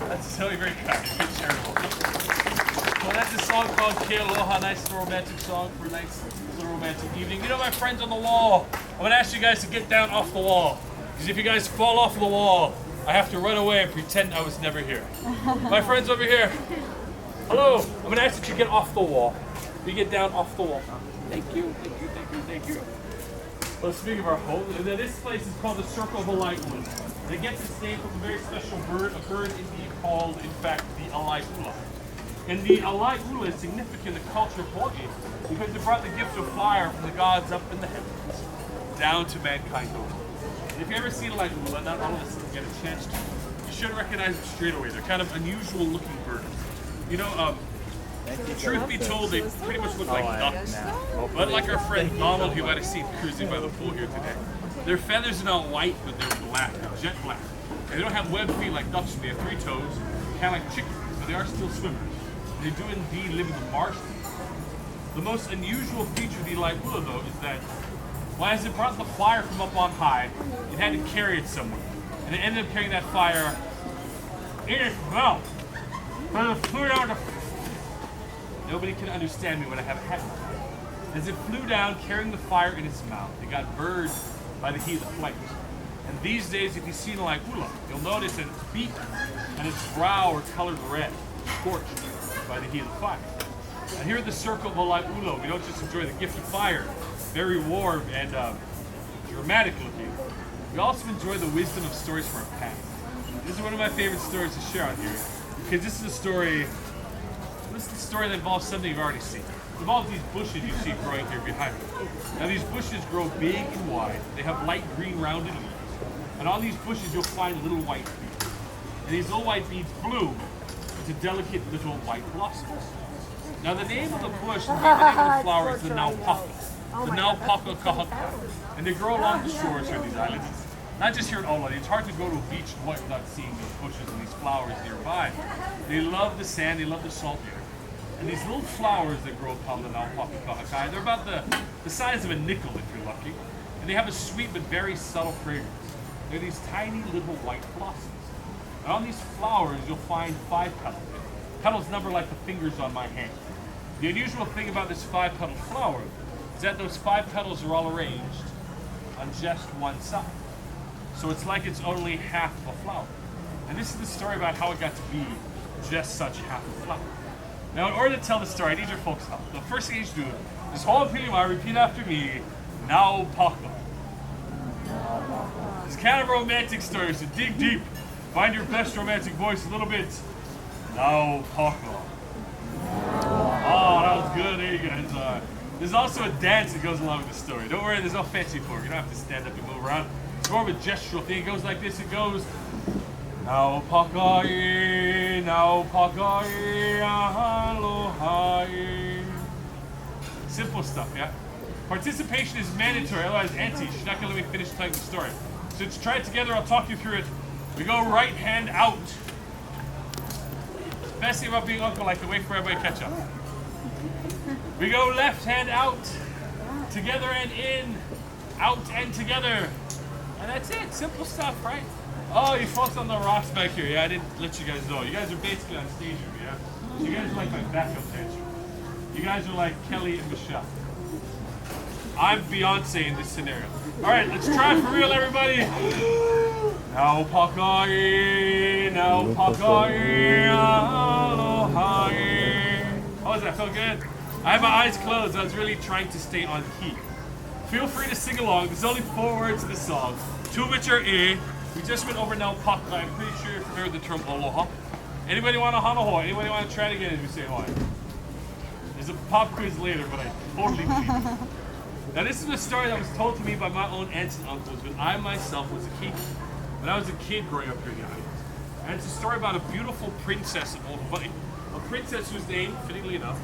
That's totally very kind. It's charitable. Well, that's a song called Ke Aloha, nice little romantic song for a nice little romantic evening. You know, my friends on the wall, I'm going to ask you guys to get down off the wall. Because if you guys fall off the wall, I have to run away and pretend I was never here. My friends over here, hello. I'm going to ask that you get off the wall. You get down off the wall. Thank you, thank you, thank you, thank you. Well, speaking of our home, this place is called the Circle of the Lightwood. It gets its name from a very special bird, a bird indeed called, in fact, the Alaipula. And the Alaipula is significant in the culture of Hawaii because it brought the gift of fire from the gods up in the heavens down to mankind over. And if you ever seen Alaipula, not all of us get a chance to, you should recognize them straight away. They're kind of unusual looking birds. You know, truth be told, they pretty much look like ducks. But like our friend Donald, who you might have seen cruising by the pool here today, their feathers are not white, but they're black, jet black. And they don't have webbed feet like ducks, they have 3 toes, kind of like chickens, but they are still swimmers. They do indeed live in the marsh. The most unusual feature of the Alaipula, though, is that, well, as it brought the fire from up on high, it had to carry it somewhere. And it ended up carrying that fire in its mouth. And it flew down to... Nobody can understand me when I have a hat on. As it flew down, carrying the fire in its mouth, it got burned by the heat of the flames. And these days, if you see an Alaipula, you'll notice that its beak and its brow are colored red, scorched by the heat of the fire. And here at the Circle of Alaipula, we don't just enjoy the gift of fire, very warm and dramatic looking. We also enjoy the wisdom of stories from our past. This is one of my favorite stories to share on here, because this is a story that involves something you've already seen. It involves these bushes you see growing here behind me. Now these bushes grow big and wide. They have light green rounded leaves. And on these bushes you'll find little white beads. And these little white beads bloom into delicate little white blossoms. Now the name of the bush and the name of the flower is the naupaka. The naupaka kahaka. And they grow along the shores here of these islands. Not just here in Aulani. It's hard to go to a beach in Hawaii without seeing these bushes and these flowers nearby. They love the sand, they love the salt air. And these little flowers that grow upon the naupaka kahaka, they're about the size of a nickel if you're lucky. And they have a sweet but very subtle fragrance. They're these tiny little white blossoms. And on these flowers you'll find 5 petals. Petals number like the fingers on my hand. The unusual thing about this 5-petaled flower is that those 5 petals are all arranged on just one side. So it's like it's only half of a flower. And this is the story about how it got to be just such half a flower. Now, in order to tell the story, I need your folks' help. The first thing you should do is hold up, repeat after me, naupaka. It's kind of a romantic story, so dig deep. Find your best romantic voice a little bit. Naupaka. Oh, that was good. There you guys are. There's also a dance that goes along with the story. Don't worry, there's no fancy for it. You don't have to stand up and move around. It's more of a gestural thing. It goes like this. It goes, Naupakai, naupakai, alohai. Simple stuff, yeah? Participation is mandatory, otherwise Auntie, she's not gonna let me finish telling the story. So let's try it together, I'll talk you through it. We go right hand out. The best thing about being uncle, I like to wait for everybody to catch up. We go left hand out, together and in, out and together. And that's it, simple stuff, right? Oh, you folks on the rocks back here, yeah, I didn't let you guys know. You guys are basically on stage here, yeah? So you guys are like my backup dancer. You guys are like Kelly and Michelle. I'm Beyonce in this scenario. All right, let's try for real, everybody. Now pakai, now pakai, aloha. How was that? Felt good? I had my eyes closed. I was really trying to stay on key. Feel free to sing along. There's only 4 words to the song, 2 of which are e. We just went over now pakai. I'm pretty sure you're familiar with the term aloha. Anybody want to hanahoa? Anybody want to try it again as we say Hawaii? There's a pop quiz later, but I totally believe it. Now this is a story that was told to me by my own aunts and uncles when I myself was a kid. When I was a kid growing up here in the islands. And it's a story about a beautiful princess of old Hawaii. A princess whose name, fittingly enough,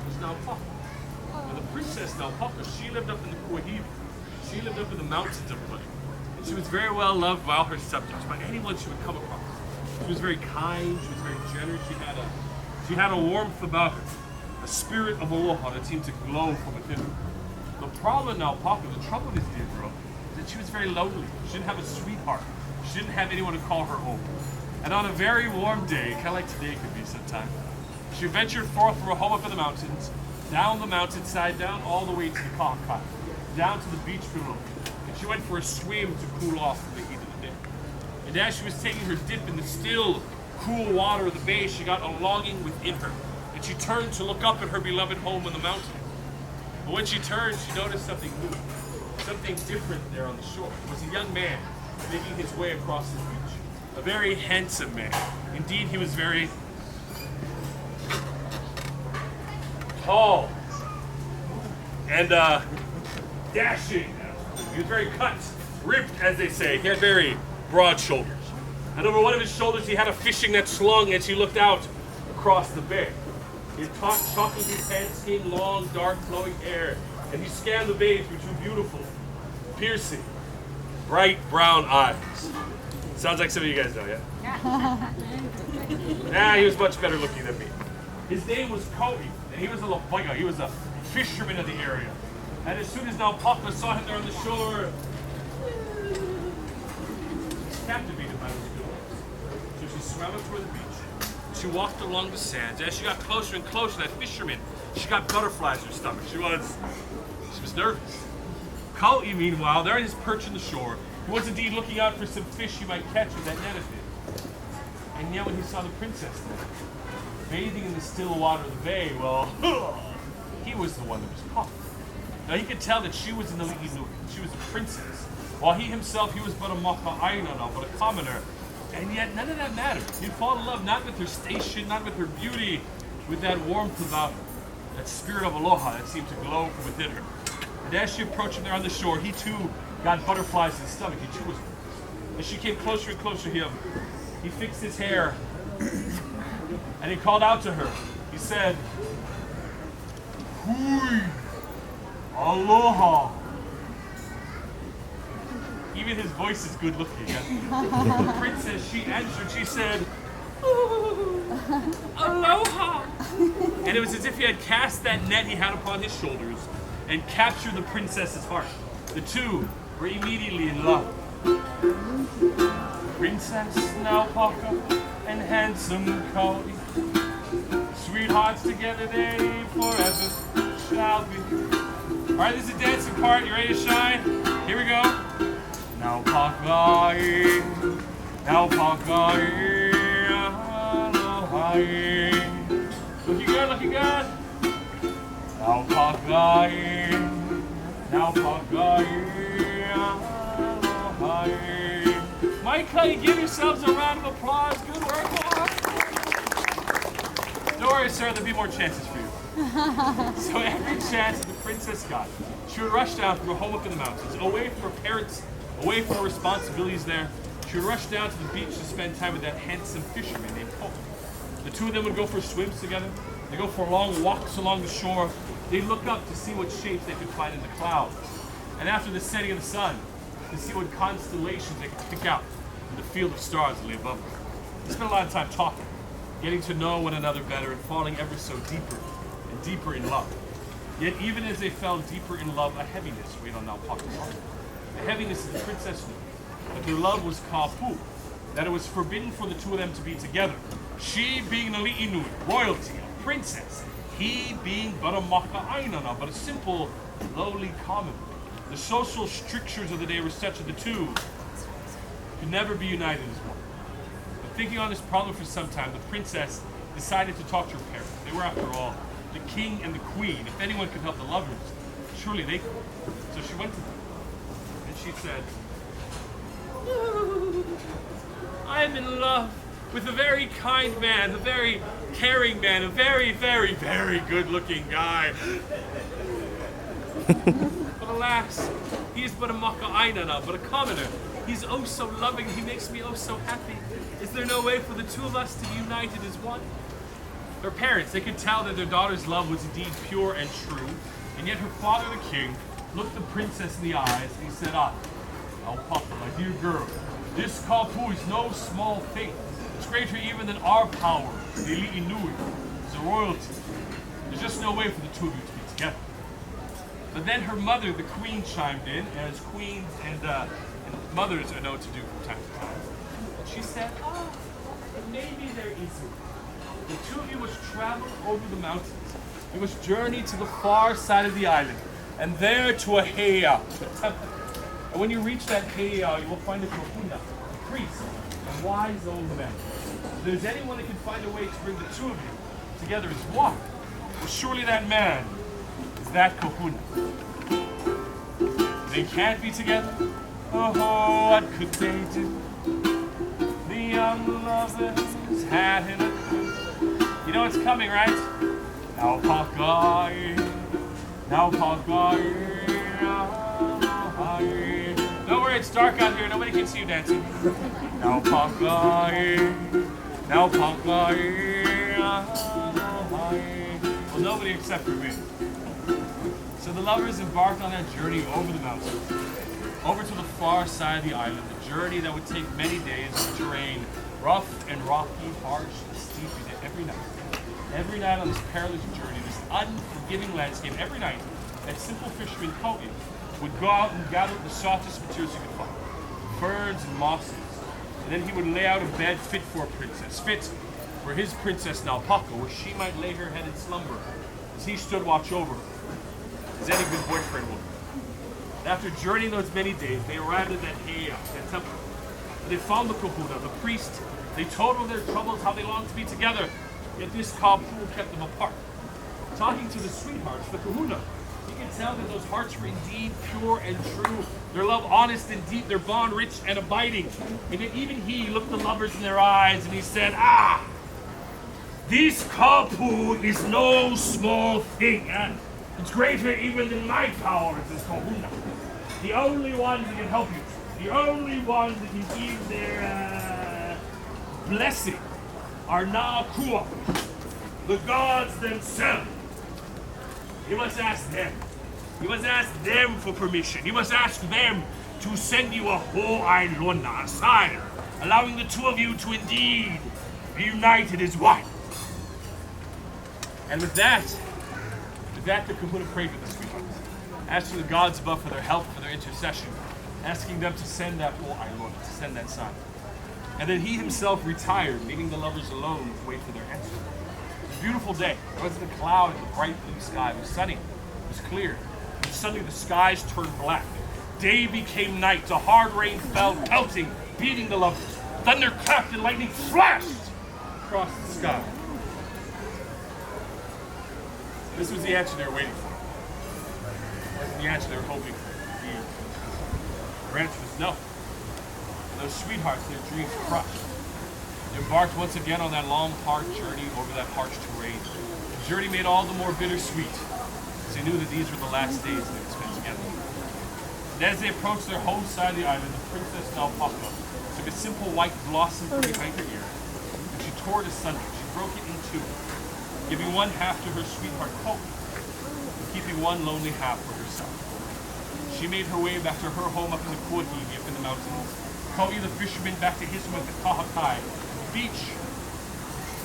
was Naupaka. And the princess Naupaka, she lived up in the Kuahivi. She lived up in the mountains of Hawaii. And she was very well loved by all her subjects, by anyone she would come across. She was very kind, she was very generous, she had a warmth about her. A spirit of aloha that seemed to glow from within her. The problem now, Papa, the trouble with this dear girl, is that she was very lonely. She didn't have a sweetheart. She didn't have anyone to call her home. And on a very warm day, kind of like today could be sometime, she ventured forth from her home up in the mountains, down the mountainside, down all the way to the Ka'aka, down to the beach below. And she went for a swim to cool off from the heat of the day. And as she was taking her dip in the still, cool water of the bay, she got a longing within her. And she turned to look up at her beloved home on the mountain. But when she turned, she noticed something new, something different there on the shore. It was a young man making his way across the beach. A very handsome man. Indeed, he was very tall and dashing. He was very cut, ripped, as they say. He had very broad shoulders. And over one of his shoulders, he had a fishing net slung as he looked out across the bay. He had chocolately tan skin, long, dark, flowing hair, and he scanned the bay through 2 beautiful, piercing, bright brown eyes. Sounds like some of you guys know, yeah? He was much better looking than me. His name was Cody, and he was a Lapaiga. He was a fisherman of the area. And as soon as Naupaka saw him there on the shore, he was captivated by those good looks. So she swam up toward the beach. She walked along the sands. As she got closer and closer to that fisherman, she got butterflies in her stomach. She was nervous. Kau'i, meanwhile, there on his perch on the shore, he was indeed looking out for some fish he might catch with that net of his. And yet when he saw the princess there, bathing in the still water of the bay, well, he was the one that was caught. Now he could tell that she was in the Li'inu, she was a princess, while he himself, he was but a maka'aina, but a commoner. And yet none of that mattered. He'd fall in love not with her station, not with her beauty, with that warmth about her, that spirit of aloha that seemed to glow from within her. And as she approached him there on the shore, he too got butterflies in his stomach. He too was nervous. As she came closer and closer to him, he fixed his hair and he called out to her. He said, "Hui, aloha." Even his voice is good looking. The princess, she answered, she said, "Aloha." And it was as if he had cast that net he had upon his shoulders and captured the princess's heart. The two were immediately in love. Princess Naupaka and handsome Kau'i, sweethearts together they forever shall be. All right, this is the dancing part. You ready to shine? Here we go. Naupaka, Naupaka, aloha. Looking good, looking good. Naupaka, Naupaka, aloha. Micah, give yourselves a round of applause. Good work, boys. Don't worry, sir, there'll be more chances for you. So every chance that the princess got, she would rush down from her home up in the mountains, away from her parents, away from her responsibilities there. She would rush down to the beach to spend time with that handsome fisherman named Cole. The two of them would go for swims together. They'd go for long walks along the shore. They'd look up to see what shapes they could find in the clouds. And after the setting of the sun, to see what constellations they could pick out in the field of stars that lay above them. They spent a lot of time talking, getting to know one another better and falling ever so deeper and deeper in love. Yet even as they fell deeper in love, a heaviness weighed on Naupaka's heart. The heaviness of the princess knew that their love was kapu, that it was forbidden for the two of them to be together. She being the li'inui, royalty, a princess, he being but a maka'ainana, but a simple, lowly common. The social strictures of the day were such that the two could never be united as one. But thinking on this problem for some time, the princess decided to talk to her parents. They were, after all, the king and the queen. If anyone could help the lovers, surely they could. So she went to them, and she said, I am in love with a very kind man, a very caring man, a very, very, very good-looking guy. But alas, he is but a maka'ainana, but a commoner. He's oh so loving, he makes me oh so happy. Is there no way for the two of us to be united as one? Her parents, they could tell that their daughter's love was indeed pure and true, and yet her father, the king, looked the princess in the eyes and he said, Papa, my dear girl, this kapu is no small thing. It's greater even than our power, the elite Inui, the royalty. There's just no way for the two of you to be together. But then her mother, the queen, chimed in, as queens and mothers are known to do from time to time. And she said, maybe there isn't. The two of you must travel over the mountains. You must journey to the far side of the island, and there to a heiau, a temple. And when you reach that heiau, you will find a kahuna, a priest, a wise old man. If there's anyone that can find a way to bring the two of you together as one, well, surely that man is that kahuna. They can't be together. Oh, what could they do? The young lovers had in a clue. You know what's coming, right? Now pakai, now pakai. Don't worry, it's dark out here. Nobody can see you dancing. Now pakai, now pakai. Well, nobody except for me. So the lovers embarked on that journey over the mountains, over to the far side of the island, a journey that would take many days of terrain, rough and rocky, harsh and steep, every night. Every night on this perilous journey, this unforgiving landscape, every night, that simple fisherman Kogi would go out and gather the softest materials he could find, ferns and mosses, and then he would lay out a bed fit for a princess, fit for his princess Naupaka, where she might lay her head in slumber as he stood watch over her, as any good boyfriend would. And after journeying those many days, they arrived at that heiau, that temple. And they found the kahuna, the priest. They told him their troubles, how they longed to be together, yet this kapu kept them apart. Talking to the sweethearts, the kahuna, you can tell that those hearts were indeed pure and true, their love honest and deep, their bond rich and abiding. And then even he looked the lovers in their eyes and he said, this kapu is no small thing. It's greater even than my powers as kahuna. The only ones that can help you, the only ones that can give their blessing are Nakua, the gods themselves. You must ask them. You must ask them for permission. You must ask them to send you a ho'ailona, a sign, allowing the two of you to indeed be united as one. And with that, the kahuna prayed with the sweethearts, asking the gods above for their help, for their intercession, asking them to send that ho'ailona, to send that sign. And then he himself retired, leaving the lovers alone to wait for their answer. It was a beautiful day. There wasn't a cloud in the bright blue sky. It was sunny. It was clear. And suddenly the skies turned black. Day became night. A hard rain fell, pelting, beating the lovers. Thunder clapped and lightning flashed across the sky. This was the answer they were waiting for. It wasn't the answer they were hoping for. Their answer was no. And those sweethearts, their dreams crushed. They embarked once again on that long, hard journey over that harsh terrain. The journey made all the more bittersweet, as they knew that these were the last days they would spend together. And as they approached their home side of the island, the princess Naupaka took a simple white blossom from behind her ear, and she tore it asunder. She broke it in two, giving one half to her sweetheart Koki, and keeping one lonely half for herself. She made her way back to her home up in the Kuahini, up in the mountains. Koki the fisherman back to his home at the Kahakai, the beach.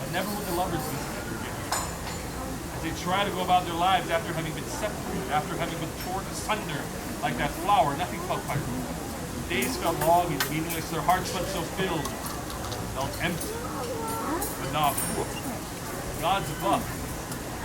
But never would the lovers be together again. As they try to go about their lives after having been separated, after having been torn asunder like that flower, nothing felt quite right. The days felt long and meaningless, their hearts felt so filled, felt empty. But not poor. Gods above,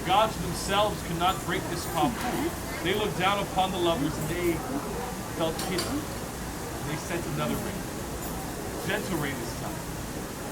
The gods themselves could not break this compact. They looked down upon the lovers and they felt pity. And they sent another rain. Gentle rain this time.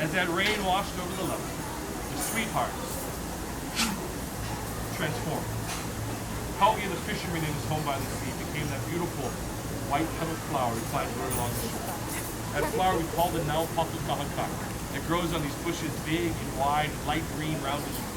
As that rain washed over the lovers, the sweethearts transformed. Helgi, the fisherman in his home by the sea, became that beautiful white-petaled flower we find growing along the shore. That flower we call the Naupakukahaka. It grows on these bushes big and wide, light green, rounded leaves.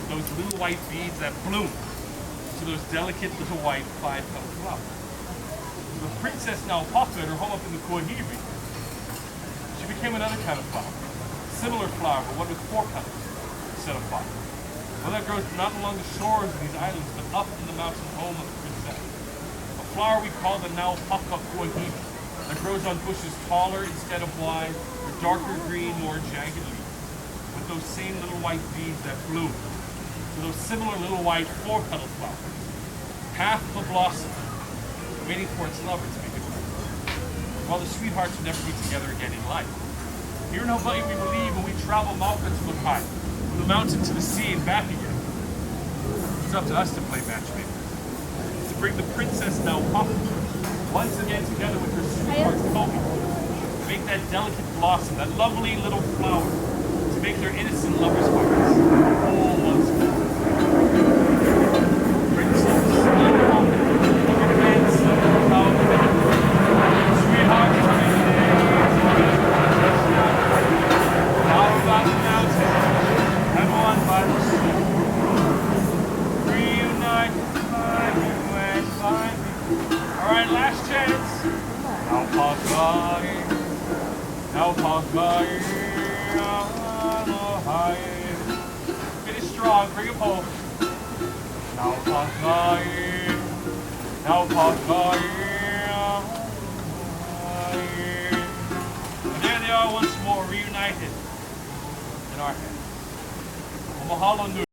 Those little white beads that bloom to those delicate little white five-petaled flowers. The princess Naupaka at her home up in the Kuahiri, she became another kind of flower. Similar flower, but one with four petals instead of five. One that grows not along the shores of these islands, but up in the mountain home of the princess. A flower we call the Naupaka Kuahiri that grows on bushes taller instead of wide, with darker green, more jagged leaves, with those same little white beads that bloom to those similar little white four-petaled flowers. Half of a blossom, waiting for its lover to make it right. While the sweethearts will never be together again in life. Here in Hawaii, we believe when we travel mountain to Makai, from the mountain to the sea and back again, it's up to us to play matchmaker. To bring the princess Naupaka once again together with her sweetheart Kobe, to make that delicate blossom, that lovely little flower, to make their innocent lovers' hearts all once more. Princess Naupaka, lover dance, lover sweetheart coming out about the mountain, and one by the sea. Reunite, find me, and find me. All right, last chance. Naupaka, Naupaka, Aloha. Finish strong, bring it home. Naupaka, Naupaka, and there they are once more, reunited in our heads. Mahalo nui.